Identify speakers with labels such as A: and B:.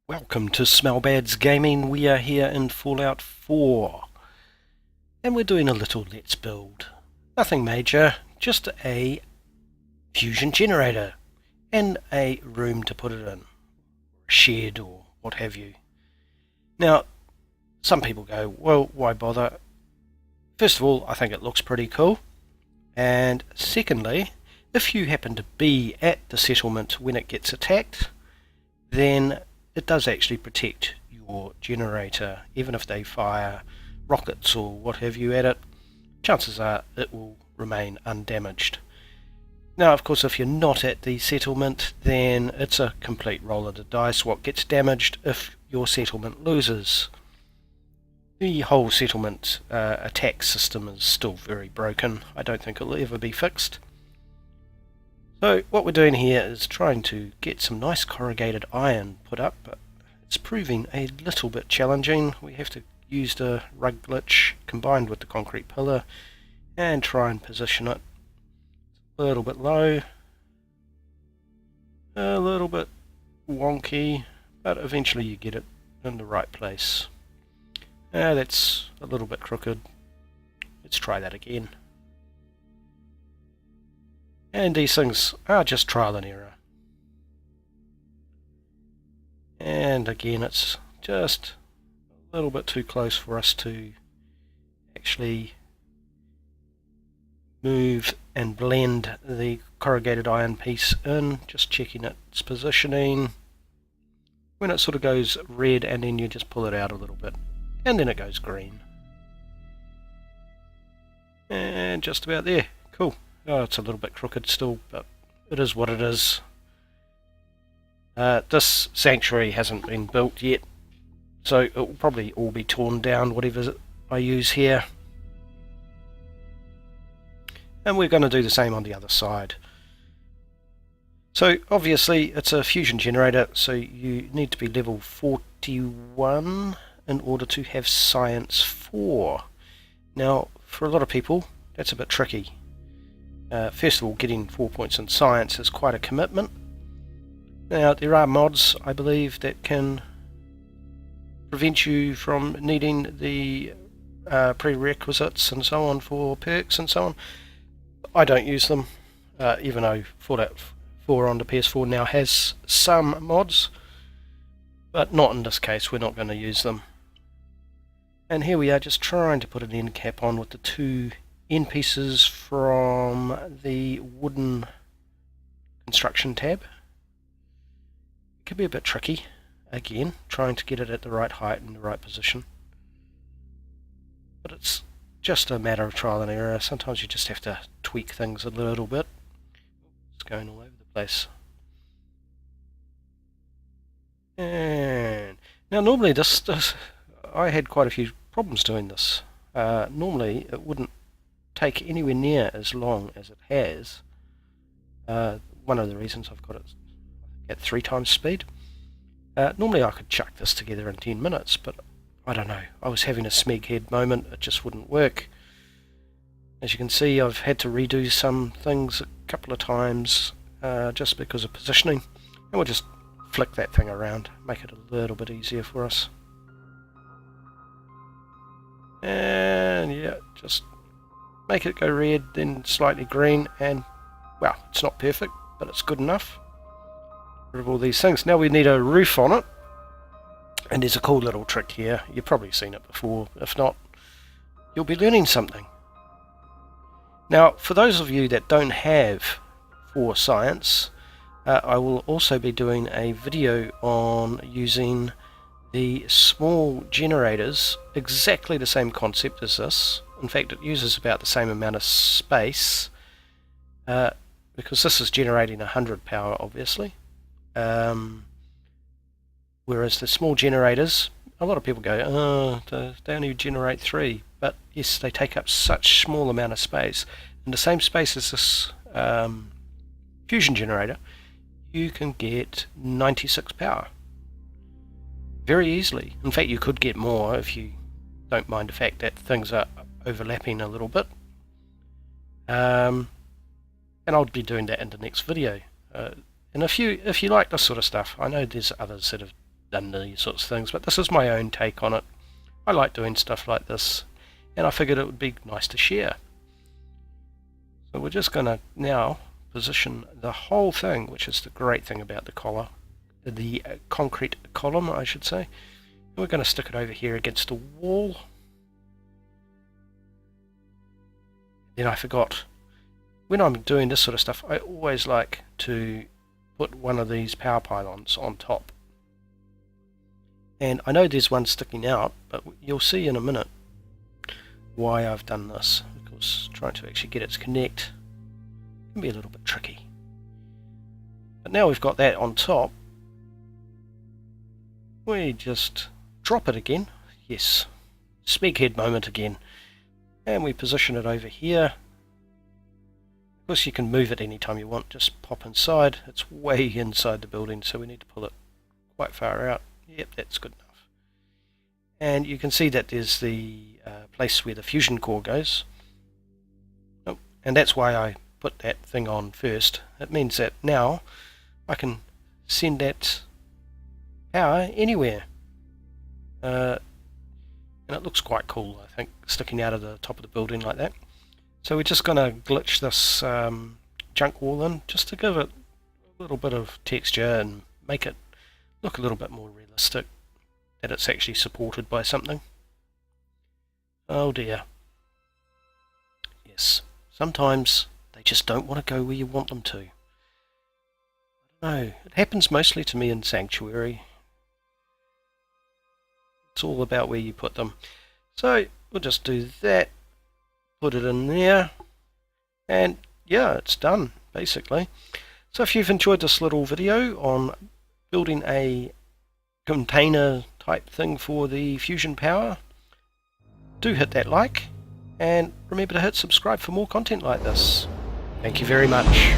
A: Welcome to Smellbad's Gaming. We are here in Fallout 4 and we're doing a little let's build. Nothing major, just a fusion generator and a room to put it in, a shed or what have you. Now, some people go, well, why bother? First of all, I think it looks pretty cool, and secondly, if you happen to be at the settlement when it gets attacked, then it does actually protect your generator. Even if they fire rockets or what have you at it, chances are it will remain undamaged. Now, of course, if you're not at the settlement, then it's a complete roll of the dice what gets damaged if your settlement loses. The whole settlement attack system is still very broken. I don't think it'll ever be fixed. So what we're doing here is trying to get some nice corrugated iron put up, but it's proving a little bit challenging. We have to use the rug glitch combined with the concrete pillar and try and position it a little bit low, a little bit wonky, but eventually you get it in the right place. That's a little bit crooked. Let's try that again. And these things are just trial and error. And again, it's just a little bit too close for us to actually move and blend the corrugated iron piece in. Just checking its positioning. When it sort of goes red, and then you just pull it out a little bit, and then it goes green. And just about there. Cool. Oh, it's a little bit crooked still, but it is what it is. This sanctuary hasn't been built yet, so it will probably all be torn down, whatever I use here. And we're going to do the same on the other side. So obviously it's a fusion generator, so you need to be level 41 in order to have science 4. Now, for a lot of people, that's a bit tricky. First of all, getting 4 points in science is quite a commitment. Now, there are mods, I believe, that can prevent you from needing the prerequisites and so on for perks and so on. I don't use them, even though Fallout 4 on the PS4 now has some mods, but not in this case. We're not going to use them. And here we are, just trying to put an end cap on with the two end pieces from the wooden construction tab. It can be a bit tricky, again, trying to get it at the right height and the right position. But it's just a matter of trial and error. Sometimes you just have to tweak things a little bit. It's going all over the place. And now normally this I had quite a few problems doing this. Normally it wouldn't take anywhere near as long as it has. One of the reasons I've got it at 3 times speed. Normally I could chuck this together in 10 minutes, but I don't know. I was having a smeg head moment. It just wouldn't work. As you can see, I've had to redo some things a couple of times just because of positioning. And we'll just flick that thing around, make it a little bit easier for us. And yeah, just make it go red, then slightly green, and well, it's not perfect, but it's good enough. Rid of all these things. Now we need a roof on it, and there's a cool little trick here. You've probably seen it before. If not, you'll be learning something. Now, for those of you that don't have 4 science, I will also be doing a video on using the small generators, exactly the same concept as this. In fact, it uses about the same amount of space, because this is generating 100 power, obviously. Whereas the small generators, a lot of people go, oh, they only generate 3. But yes, they take up such small amount of space. In the same space as this fusion generator, you can get 96 power. Very easily. In fact, you could get more if you don't mind the fact that things are overlapping a little bit. And I'll be doing that in the next video. And if you like this sort of stuff, I know there's others that have done these sorts of things, but this is my own take on it. I like doing stuff like this, and I figured it would be nice to share. So we're just going to now position the whole thing, which is the great thing about the concrete column, I should say. And we're going to stick it over here against the wall. Then I forgot, when I'm doing this sort of stuff, I always like to put one of these power pylons on top. And I know there's one sticking out, but you'll see in a minute why I've done this. Because trying to actually get it to connect can be a little bit tricky. But now we've got that on top, we just drop it again. Yes, speakhead moment again. And we position it over here. Of course you can move it anytime you want, just pop inside. It's way inside the building, so we need to pull it quite far out. Yep, that's good enough. And you can see that there's the place where the fusion core goes. Oh, and that's why I put that thing on first. It means that now I can send that power anywhere. And it looks quite cool, I think, sticking out of the top of the building like that. So we're just going to glitch this junk wall in, just to give it a little bit of texture and make it look a little bit more realistic, that it's actually supported by something. Oh dear. Yes, sometimes they just don't want to go where you want them to. I don't know, it happens mostly to me in Sanctuary. It's all about where you put them. So we'll just do that, put it in there, and yeah, it's done basically. So if you've enjoyed this little video on building a container type thing for the fusion power, do hit that like, and remember to hit subscribe for more content like this. Thank you very much.